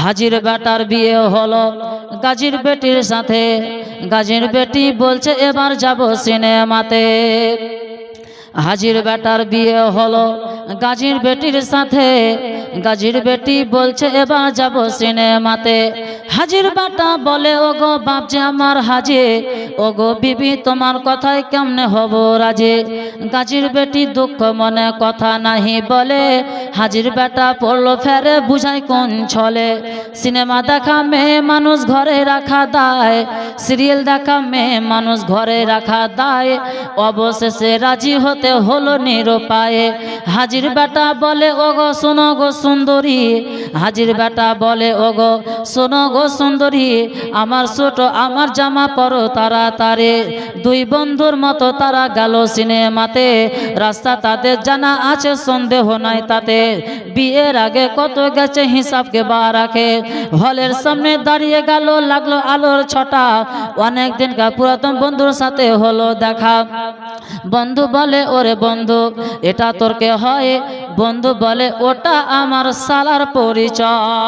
হাজির বেটার বিয়ে হলো গাজীর বেটির সাথে। গাজীর বেটি বলছে এবার যাব সিনেমাতে। হাজির বেটার বিয়ে হলো গাজীর বেটির সাথে। গাজীর বেটি বলছে এবার যাব সিনেমাতে। হাজির বেটা বলে ওগো বাপজি আমার হাজি, ওগো বিবি তোমার কথায় কেমনে হব রাজি। গাজীর বেটি দুঃখ মনে কথা নাহি বলে। হাজির বেটা পড়লো ফেরে বুঝাই কোন ছলে। সিনেমা দেখা মেয়ে মানুষ ঘরে রাখা দায়, সিরিয়াল দেখা মেয়ে মানুষ ঘরে রাখা দায়। অবশেষে রাজি হতে হলো নিরুপায়ে। হাজির বেটা বলে ওগো শোনো গো সুন্দরী। হাজির বেটা বলে ওগো শোনো গো সুন্দরী, আমার ছোট আমার জামা পরো তাড়াতাড়ি। দুই বন্ধুর মতো তারা গেল সিনেমাতে। রাস্তা তাদের জানা আছে সন্দেহ নাই তাতে। বিয়ের আগে কত গেছে হিসাব কে বা রাখে। হলের সামনে দাঁড়িয়ে গেল লাগলো আলোর ছটা। অনেক দিনকার পুরাতন বন্ধুর সাথে হলো দেখা। বন্ধু বলে ওরে বন্ধু এটা তোর কে হয়? বন্ধু বলে ওটা আমার শালার পরিচয়।